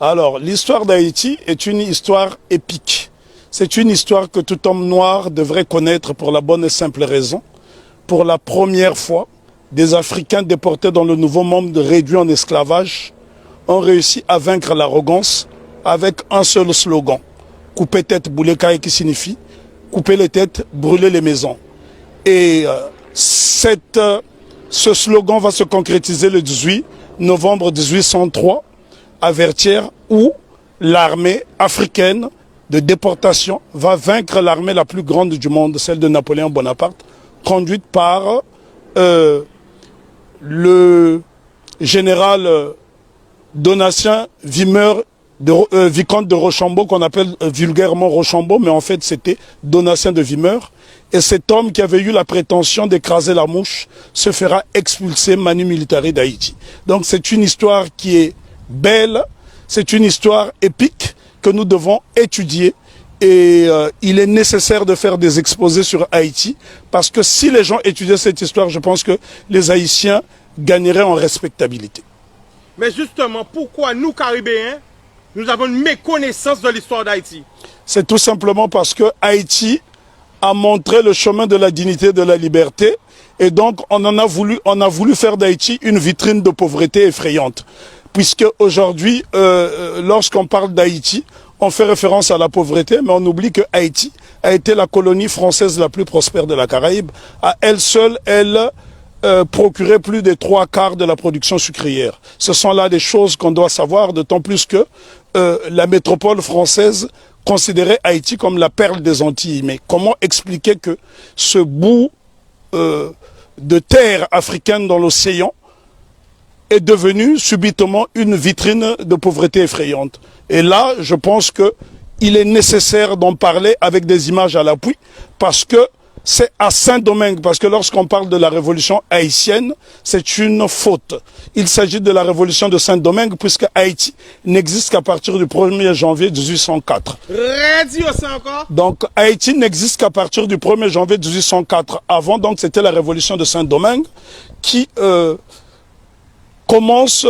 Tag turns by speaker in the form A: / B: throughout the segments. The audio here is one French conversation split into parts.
A: Alors, l'histoire d'Haïti est une histoire épique. C'est une histoire que tout homme noir devrait connaître pour la bonne et simple raison. Pour la première fois, des Africains déportés dans le Nouveau Monde réduits en esclavage ont réussi à vaincre l'arrogance avec un seul slogan. Couper tête, bouler caille, qui signifie couper les têtes, brûler les maisons. Et ce slogan va se concrétiser le 18 novembre 1803 à Vertières, où l'armée africaine de déportation va vaincre l'armée la plus grande du monde, celle de Napoléon Bonaparte, conduite par le général Donatien Vicomte de Rochambeau, qu'on appelle vulgairement Rochambeau, mais en fait c'était Donatien de Vimeur. Et cet homme qui avait eu la prétention d'écraser la mouche se fera expulser manu militari d'Haïti. Donc c'est une histoire qui est belle, c'est une histoire épique que nous devons étudier. Et il est nécessaire de faire des exposés sur Haïti, parce que si les gens étudiaient cette histoire, je pense que les Haïtiens gagneraient en respectabilité.
B: Mais justement, pourquoi nous, Caribéens, nous avons une méconnaissance de l'histoire d'Haïti?
A: C'est tout simplement parce que Haïti a montré le chemin de la dignité et de la liberté, et donc on a voulu faire d'Haïti une vitrine de pauvreté effrayante. Puisque aujourd'hui, lorsqu'on parle d'Haïti, on fait référence à la pauvreté, mais on oublie que Haïti a été la colonie française la plus prospère de la Caraïbe. À elle seule, elle procurait plus des 3/4 de la production sucrière. Ce sont là des choses qu'on doit savoir, d'autant plus que la métropole française considérait Haïti comme la perle des Antilles. Mais comment expliquer que ce bout de terre africaine dans l'océan est devenu subitement une vitrine de pauvreté effrayante? Et là, je pense qu'il est nécessaire d'en parler avec des images à l'appui, parce que c'est à Saint-Domingue, parce que lorsqu'on parle de la révolution haïtienne, c'est une faute. Il s'agit de la révolution de Saint-Domingue, puisque Haïti n'existe qu'à partir du 1er janvier 1804. Donc Haïti n'existe qu'à partir du 1er janvier 1804. Avant, donc, c'était la révolution de Saint-Domingue qui commence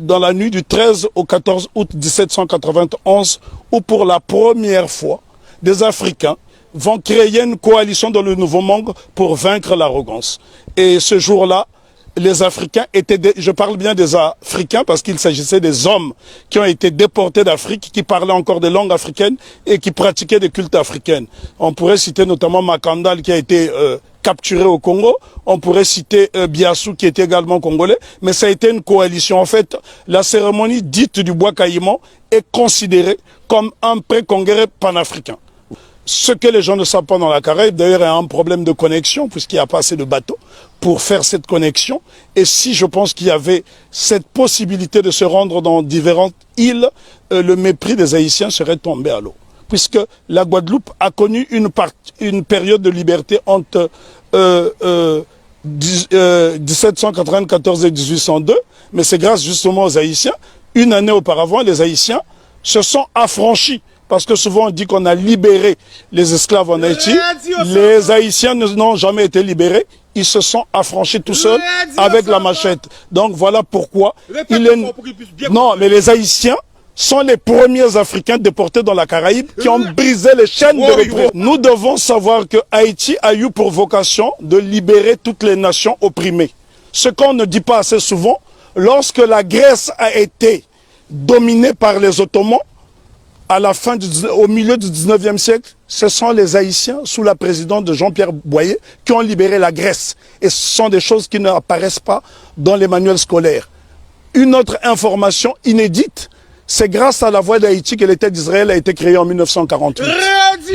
A: dans la nuit du 13 au 14 août 1791, où pour la première fois, des Africains vont créer une coalition dans le Nouveau Monde pour vaincre l'arrogance. Et ce jour-là, les Africains étaient, je parle bien des Africains parce qu'il s'agissait des hommes qui ont été déportés d'Afrique, qui parlaient encore des langues africaines et qui pratiquaient des cultes africains. On pourrait citer notamment Makandal qui a été capturé au Congo. On pourrait citer Biassou qui était également congolais, mais ça a été une coalition. En fait, la cérémonie dite du bois caïman est considérée comme un pré-congrès panafricain. Ce que les gens ne savent pas dans la Caraïbe, d'ailleurs, il y a un problème de connexion, puisqu'il n'y a pas assez de bateaux pour faire cette connexion. Et si je pense qu'il y avait cette possibilité de se rendre dans différentes îles, le mépris des Haïtiens serait tombé à l'eau. Puisque la Guadeloupe a connu une période de liberté entre 1794 et 1802, mais c'est grâce justement aux Haïtiens. Une année auparavant, les Haïtiens se sont affranchis. Parce que souvent on dit qu'on a libéré les esclaves en Haïti. Les Haïtiens n'ont jamais été libérés. Ils se sont affranchis tout seuls avec la machette. Donc voilà pourquoi Non, mais les Haïtiens sont les premiers Africains déportés dans la Caraïbe qui ont brisé les chaînes de l'oppression. Nous devons savoir que Haïti a eu pour vocation de libérer toutes les nations opprimées. Ce qu'on ne dit pas assez souvent, lorsque la Grèce a été dominée par les Ottomans, au milieu du 19e siècle, ce sont les Haïtiens, sous la présidence de Jean-Pierre Boyer, qui ont libéré la Grèce. Et ce sont des choses qui n'apparaissent pas dans les manuels scolaires. Une autre information inédite, c'est grâce à la voix d'Haïti que l'État d'Israël a été créé en 1948.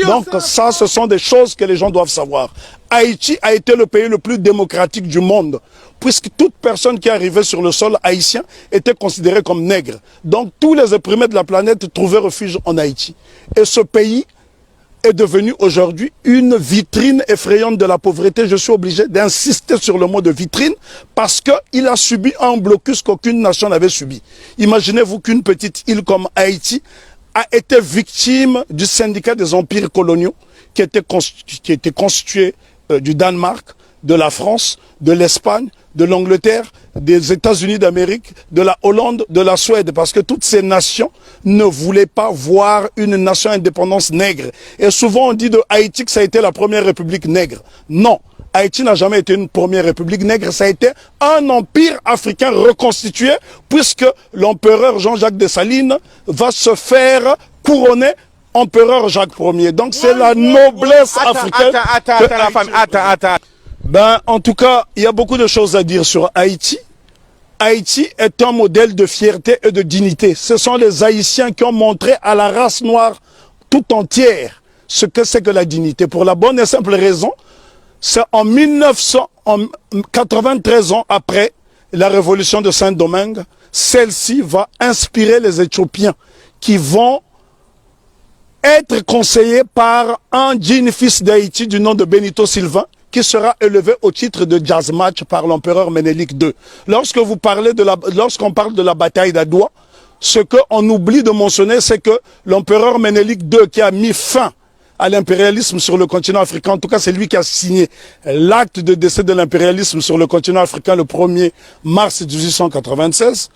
A: Donc ça, ce sont des choses que les gens doivent savoir. Haïti a été le pays le plus démocratique du monde, puisque toute personne qui arrivait sur le sol haïtien était considérée comme nègre. Donc tous les opprimés de la planète trouvaient refuge en Haïti. Et ce pays est devenu aujourd'hui une vitrine effrayante de la pauvreté. Je suis obligé d'insister sur le mot de vitrine parce qu'il a subi un blocus qu'aucune nation n'avait subi. Imaginez-vous qu'une petite île comme Haïti a été victime du syndicat des empires coloniaux qui était constitué du Danemark, de la France, de l'Espagne, de l'Angleterre, des États-Unis d'Amérique, de la Hollande, de la Suède, parce que toutes ces nations ne voulaient pas voir une nation indépendance nègre. Et souvent on dit de Haïti que ça a été la première république nègre. Non, Haïti n'a jamais été une première république nègre, ça a été un empire africain reconstitué, puisque l'empereur Jean-Jacques Dessalines va se faire couronner empereur Jacques Ier. Donc c'est la noblesse africaine.
B: Attends.
A: Ben, en tout cas, il y a beaucoup de choses à dire sur Haïti. Haïti est un modèle de fierté et de dignité. Ce sont les Haïtiens qui ont montré à la race noire tout entière ce que c'est que la dignité. Pour la bonne et simple raison, c'est en 93 ans après la révolution de Saint-Domingue, celle-ci va inspirer les Éthiopiens qui vont être conseillés par un djinn fils d'Haïti du nom de Benito Sylvain, qui sera élevé au titre de jazz match par l'empereur Ménélique II. Lorsqu'on parle de la bataille d'Adwa, ce qu'on oublie de mentionner, c'est que l'empereur Ménélique II, qui a mis fin à l'impérialisme sur le continent africain, en tout cas c'est lui qui a signé l'acte de décès de l'impérialisme sur le continent africain le 1er mars 1896,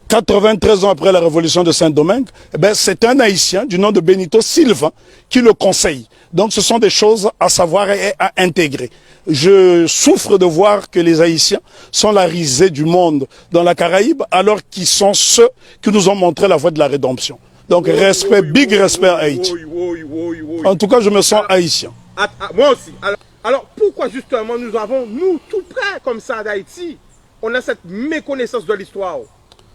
A: 93 ans après la révolution de Saint-Domingue, eh ben, c'est un Haïtien du nom de Benito Sylvain qui le conseille. Donc ce sont des choses à savoir et à intégrer. Je souffre de voir que les Haïtiens sont la risée du monde dans la Caraïbe, alors qu'ils sont ceux qui nous ont montré la voie de la rédemption. Donc respect, big respect à Haïti. En tout cas, je me sens haïtien.
B: Moi aussi. Alors pourquoi justement nous avons, nous tout près comme ça d'Haïti, on a cette méconnaissance de l'histoire?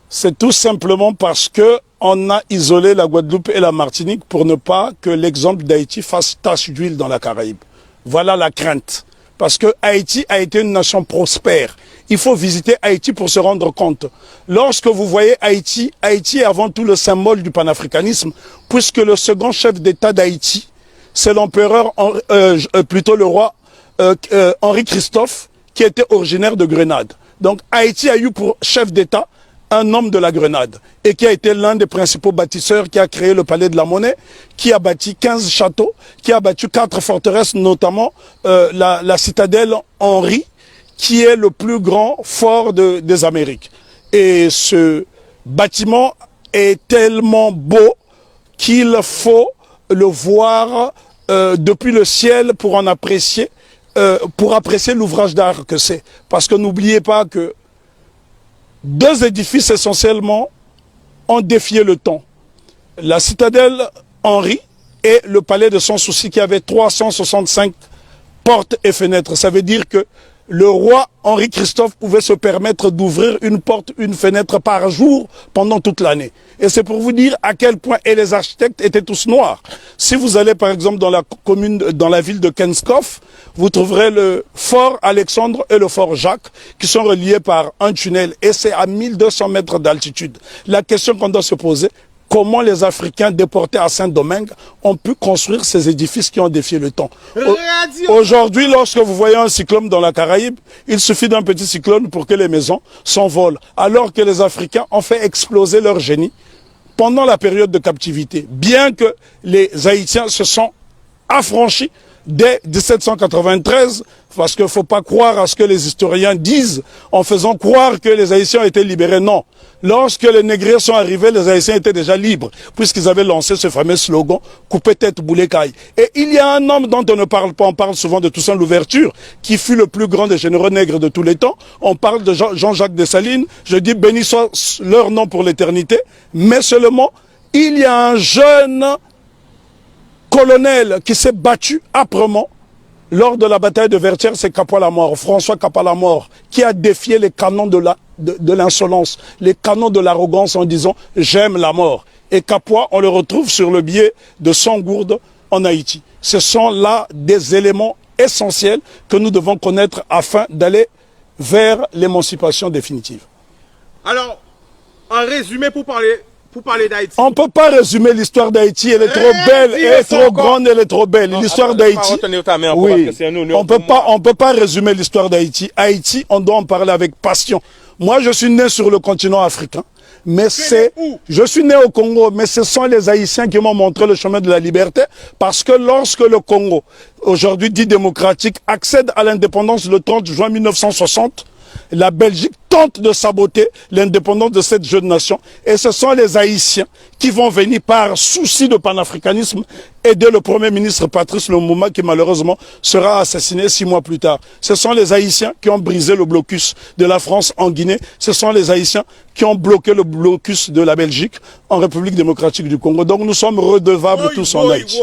A: C'est tout simplement parce que on a isolé la Guadeloupe et la Martinique pour ne pas que l'exemple d'Haïti fasse tache d'huile dans la Caraïbe. Voilà la crainte. Parce que Haïti a été une nation prospère. Il faut visiter Haïti pour se rendre compte. Lorsque vous voyez Haïti, Haïti est avant tout le symbole du panafricanisme, puisque le second chef d'État d'Haïti, c'est l'empereur, plutôt le roi Henri Christophe, qui était originaire de Grenade. Donc Haïti a eu pour chef d'État un homme de la Grenade et qui a été l'un des principaux bâtisseurs, qui a créé le Palais de la Monnaie, qui a bâti 15 châteaux, qui a bâti 4 forteresses, notamment la citadelle Henri, qui est le plus grand fort des Amériques. Et ce bâtiment est tellement beau qu'il faut le voir depuis le ciel pour en apprécier, l'ouvrage d'art que c'est. Parce que n'oubliez pas que deux édifices essentiellement ont défié le temps. La citadelle Henri et le palais de Sans Souci, qui avait 365 portes et fenêtres. Ça veut dire que le roi Henri Christophe pouvait se permettre d'ouvrir une porte, une fenêtre par jour pendant toute l'année. Et c'est pour vous dire à quel point, et les architectes étaient tous noirs. Si vous allez par exemple dans la ville de Kenskoff, vous trouverez le fort Alexandre et le fort Jacques qui sont reliés par un tunnel, et c'est à 1200 mètres d'altitude. La question qu'on doit se poser: comment les Africains déportés à Saint-Domingue ont pu construire ces édifices qui ont défié le temps? Aujourd'hui, lorsque vous voyez un cyclone dans la Caraïbe, il suffit d'un petit cyclone pour que les maisons s'envolent. Alors que les Africains ont fait exploser leur génie pendant la période de captivité. Bien que les Haïtiens se sont affranchis dès 1793, parce qu'il ne faut pas croire à ce que les historiens disent en faisant croire que les Haïtiens ont été libérés. Non. Lorsque les négriers sont arrivés, les Haïtiens étaient déjà libres, puisqu'ils avaient lancé ce fameux slogan « Coupez tête, boulet caille ». Et il y a un homme dont on ne parle pas, on parle souvent de Toussaint Louverture, qui fut le plus grand des généraux nègres de tous les temps. On parle de Jean-Jacques Dessalines, je dis béni soit leur nom pour l'éternité, mais seulement il y a un jeune colonel qui s'est battu âprement lors de la bataille de Vertières, c'est Capois-la-Mort, François Capois-la-Mort, qui a défié les canons de l'insolence, les canons de l'arrogance en disant « j'aime la mort ». Et Capois, on le retrouve sur le billet de Sangourde en Haïti. Ce sont là des éléments essentiels que nous devons connaître afin d'aller vers l'émancipation définitive.
B: Alors, en résumé, pour parler d'Haïti.
A: On ne peut pas résumer l'histoire d'Haïti, elle est trop belle, elle est trop grande, elle est trop belle. L'histoire d'Haïti, oui, on ne peut pas résumer l'histoire d'Haïti. Haïti, on doit en parler avec passion. Moi, je suis né sur le continent africain, mais je suis né au Congo, mais ce sont les Haïtiens qui m'ont montré le chemin de la liberté, parce que lorsque le Congo, aujourd'hui dit démocratique, accède à l'indépendance le 30 juin 1960, la Belgique tentent de saboter l'indépendance de cette jeune nation. Et ce sont les Haïtiens qui vont venir par souci de panafricanisme aider le Premier ministre Patrice Lumumba qui malheureusement sera assassiné 6 mois plus tard. Ce sont les Haïtiens qui ont brisé le blocus de la France en Guinée. Ce sont les Haïtiens qui ont bloqué le blocus de la Belgique en République démocratique du Congo. Donc nous sommes redevables tous en Haïti.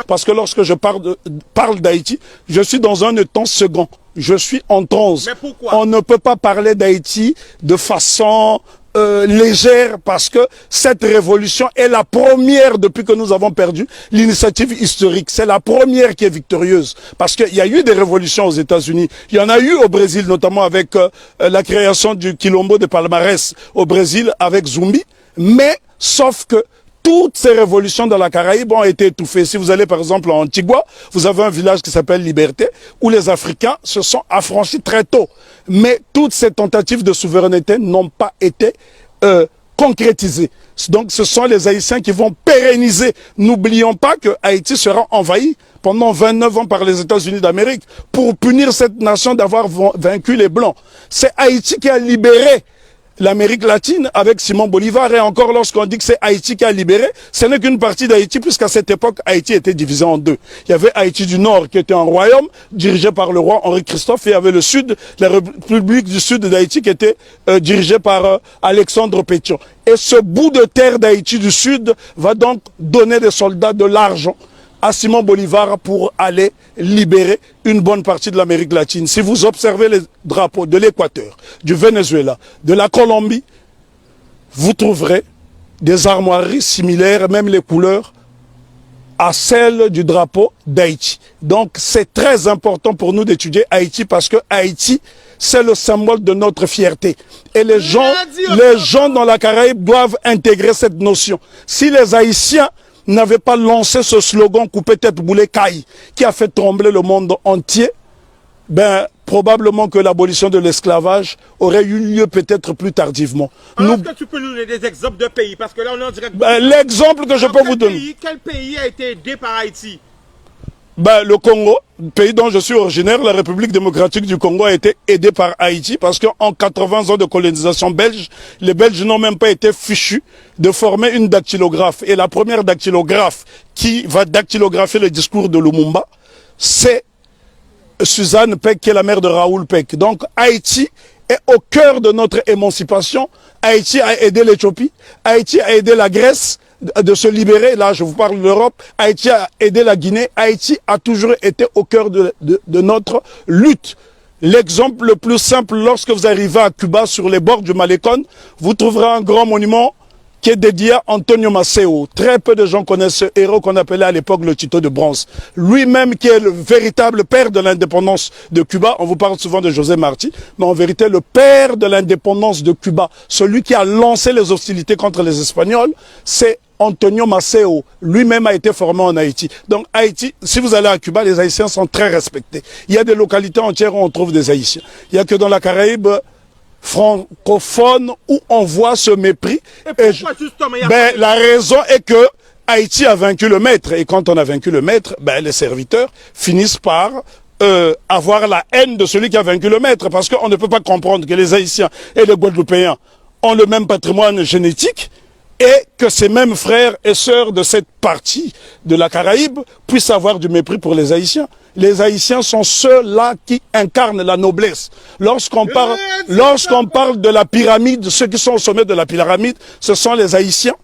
A: Parce que lorsque je parle d'Haïti, je suis dans un temps second. Je suis en transe.
B: Mais pourquoi?
A: On ne peut pas parler d'Haïti de façon légère parce que cette révolution est la première depuis que nous avons perdu l'initiative historique. C'est la première qui est victorieuse parce qu'il y a eu des révolutions aux États-Unis. Il y en a eu au Brésil, notamment avec la création du Quilombo de Palmarès au Brésil avec Zumbi. Mais sauf que toutes ces révolutions dans la Caraïbe ont été étouffées. Si vous allez par exemple en Antigua, vous avez un village qui s'appelle Liberté, où les Africains se sont affranchis très tôt. Mais toutes ces tentatives de souveraineté n'ont pas été concrétisées. Donc ce sont les Haïtiens qui vont pérenniser. N'oublions pas que Haïti sera envahi pendant 29 ans par les États-Unis d'Amérique pour punir cette nation d'avoir vaincu les Blancs. C'est Haïti qui a libéré l'Amérique latine avec Simon Bolivar. Et encore lorsqu'on dit que c'est Haïti qui a libéré, ce n'est qu'une partie d'Haïti puisqu'à cette époque, Haïti était divisé en deux. Il y avait Haïti du Nord qui était un royaume dirigé par le roi Henri Christophe et il y avait le Sud, la République du Sud d'Haïti qui était dirigée par Alexandre Pétion. Et ce bout de terre d'Haïti du Sud va donc donner des soldats de l'argent à Simon Bolivar pour aller libérer une bonne partie de l'Amérique latine. Si vous observez les drapeaux de l'Équateur, du Venezuela, de la Colombie, vous trouverez des armoiries similaires, même les couleurs, à celles du drapeau d'Haïti. Donc c'est très important pour nous d'étudier Haïti parce que Haïti, c'est le symbole de notre fierté. Et les gens dans la Caraïbe doivent intégrer cette notion. Si les Haïtiens n'avait pas lancé ce slogan coupé tête boulet caille qui a fait trembler le monde entier, ben probablement que l'abolition de l'esclavage aurait eu lieu peut-être plus tardivement.
B: Est-ce que tu peux nous donner des exemples de pays? Parce que là on est en direct.
A: L'exemple que je peux vous donner.
B: Quel pays a été aidé par Haïti?
A: Le Congo, pays dont je suis originaire, la République démocratique du Congo a été aidée par Haïti parce qu'en 80 ans de colonisation belge, les Belges n'ont même pas été fichus de former une dactylographe. Et la première dactylographe qui va dactylographier le discours de Lumumba, c'est Suzanne Peck, qui est la mère de Raoul Peck. Donc Haïti est au cœur de notre émancipation. Haïti a aidé l'Éthiopie, Haïti a aidé la Grèce de se libérer. Là, je vous parle de l'Europe. Haïti a aidé la Guinée. Haïti a toujours été au cœur de notre lutte. L'exemple le plus simple, lorsque vous arrivez à Cuba, sur les bords du Malecón, vous trouverez un grand monument qui est dédié à Antonio Maceo. Très peu de gens connaissent ce héros qu'on appelait à l'époque le Tito de bronze. Lui-même qui est le véritable père de l'indépendance de Cuba. On vous parle souvent de José Marti, mais en vérité le père de l'indépendance de Cuba, celui qui a lancé les hostilités contre les Espagnols, c'est Antonio Maceo. Lui-même a été formé en Haïti. Donc Haïti, si vous allez à Cuba, les Haïtiens sont très respectés. Il y a des localités entières où on trouve des Haïtiens. Il n'y a que dans la Caraïbe francophone où on voit ce mépris.
B: Et pourquoi justement
A: la raison est que Haïti a vaincu le maître. Et quand on a vaincu le maître, les serviteurs finissent par avoir la haine de celui qui a vaincu le maître. Parce qu'on ne peut pas comprendre que les Haïtiens et les Guadeloupéens ont le même patrimoine génétique et que ces mêmes frères et sœurs de cette partie de la Caraïbe puissent avoir du mépris pour les Haïtiens. Les Haïtiens sont ceux-là qui incarnent la noblesse. Lorsqu'on parle de la pyramide, ceux qui sont au sommet de la pyramide, ce sont les Haïtiens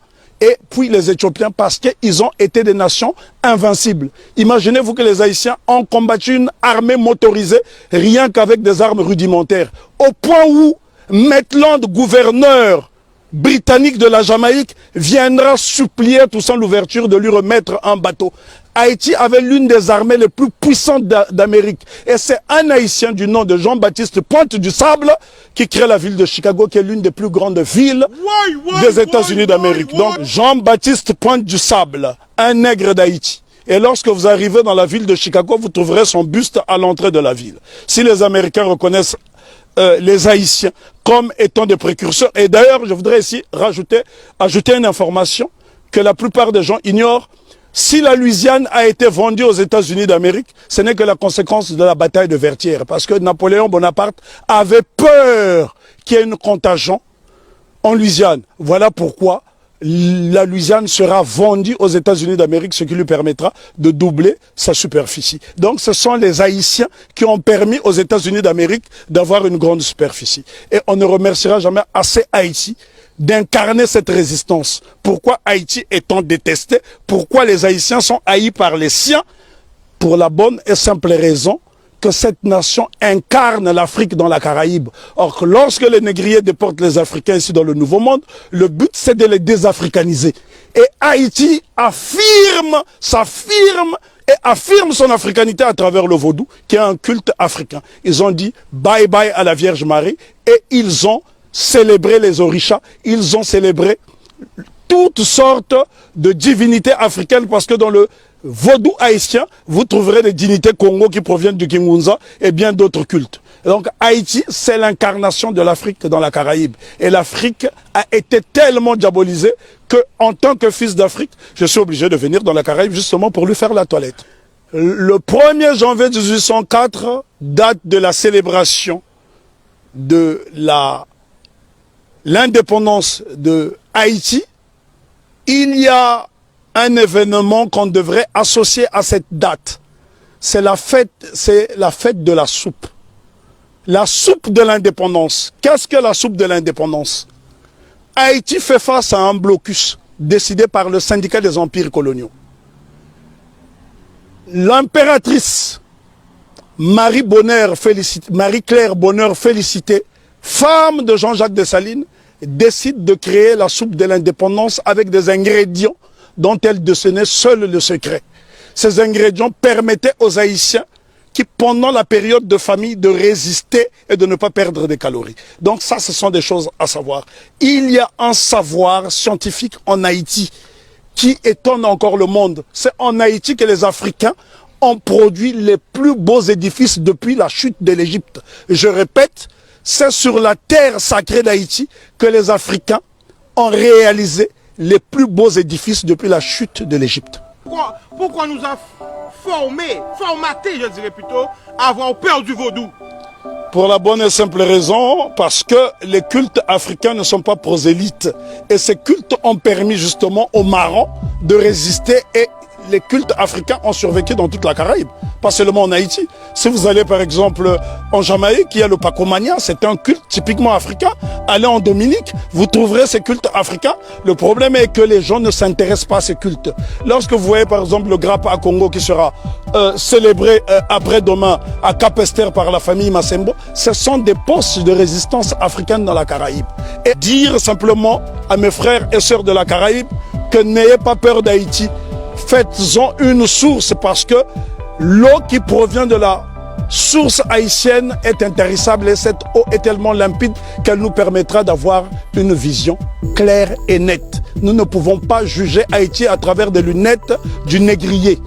A: et puis les Éthiopiens parce qu'ils ont été des nations invincibles. Imaginez-vous que les Haïtiens ont combattu une armée motorisée rien qu'avec des armes rudimentaires. Au point où Maitland, gouverneur britannique de la Jamaïque, viendra supplier tout sans l'ouverture de lui remettre un bateau. Haïti avait l'une des armées les plus puissantes d'Amérique. Et c'est un Haïtien du nom de Jean-Baptiste Pointe du Sable qui crée la ville de Chicago, qui est l'une des plus grandes villes des États-Unis d'Amérique. Donc Jean-Baptiste Pointe du Sable, un nègre d'Haïti. Et lorsque vous arrivez dans la ville de Chicago, vous trouverez son buste à l'entrée de la ville. Si les Américains reconnaissent les Haïtiens comme étant des précurseurs. Et d'ailleurs, je voudrais ici ajouter une information que la plupart des gens ignorent. Si la Louisiane a été vendue aux États-Unis d'Amérique, ce n'est que la conséquence de la bataille de Vertières. Parce que Napoléon Bonaparte avait peur qu'il y ait une contagion en Louisiane. Voilà pourquoi la Louisiane sera vendue aux États-Unis d'Amérique, ce qui lui permettra de doubler sa superficie. Donc ce sont les Haïtiens qui ont permis aux États-Unis d'Amérique d'avoir une grande superficie. Et on ne remerciera jamais assez Haïti d'incarner cette résistance. Pourquoi Haïti étant détesté? Pourquoi les Haïtiens sont haïs par les siens? Pour la bonne et simple raison que cette nation incarne l'Afrique dans la Caraïbe. Or, lorsque les négriers déportent les Africains ici dans le Nouveau Monde, le but c'est de les désafricaniser. Et Haïti s'affirme et affirme son africanité à travers le vaudou, qui est un culte africain. Ils ont dit bye bye à la Vierge Marie et ils ont célébré les orishas, ils ont célébré toutes sortes de divinités africaines parce que dans le vaudou haïtien, vous trouverez des divinités Congo qui proviennent du Kingunza et bien d'autres cultes. Et donc Haïti, c'est l'incarnation de l'Afrique dans la Caraïbe. Et l'Afrique a été tellement diabolisée que, en tant que fils d'Afrique, je suis obligé de venir dans la Caraïbe justement pour lui faire la toilette. Le 1er janvier 1804, date de la célébration de l'indépendance de Haïti, il y a un événement qu'on devrait associer à cette date. C'est la fête de la soupe. La soupe de l'indépendance. Qu'est-ce que la soupe de l'indépendance? Haïti fait face à un blocus décidé par le syndicat des empires coloniaux. L'impératrice Marie-Claire Bonheur Félicité, femme de Jean-Jacques Dessalines, décide de créer la soupe de l'indépendance avec des ingrédients dont elle détenait seul le secret. Ces ingrédients permettaient aux Haïtiens qui, pendant la période de famine, de résister et de ne pas perdre des calories. Donc ça, ce sont des choses à savoir. Il y a un savoir scientifique en Haïti qui étonne encore le monde. C'est en Haïti que les Africains ont produit les plus beaux édifices depuis la chute de l'Égypte. Je répète, c'est sur la terre sacrée d'Haïti que les Africains ont réalisé les plus beaux édifices depuis la chute de l'Égypte.
B: Pourquoi nous a formaté, je dirais plutôt, à avoir peur du vaudou?
A: Pour la bonne et simple raison, parce que les cultes africains ne sont pas prosélytes. Et ces cultes ont permis justement aux marrons de résister et les cultes africains ont survécu dans toute la Caraïbe, pas seulement en Haïti. Si vous allez par exemple en Jamaïque, il y a le Pacomania, c'est un culte typiquement africain. Allez en Dominique, vous trouverez ces cultes africains. Le problème est que les gens ne s'intéressent pas à ces cultes. Lorsque vous voyez par exemple le Grappa à Congo qui sera célébré après-demain à Cap-Esther par la famille Massembo, ce sont des postes de résistance africaine dans la Caraïbe. Et dire simplement à mes frères et sœurs de la Caraïbe que n'ayez pas peur d'Haïti. Faites-en une source parce que l'eau qui provient de la source haïtienne est intarissable et cette eau est tellement limpide qu'elle nous permettra d'avoir une vision claire et nette. Nous ne pouvons pas juger Haïti à travers des lunettes du négrier.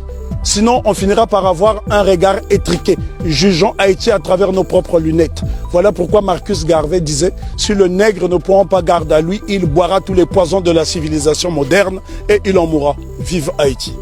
A: Sinon, on finira par avoir un regard étriqué. Jugeons Haïti à travers nos propres lunettes. Voilà pourquoi Marcus Garvey disait « Si le nègre ne prend pas garde à lui, il boira tous les poisons de la civilisation moderne et il en mourra. Vive Haïti !»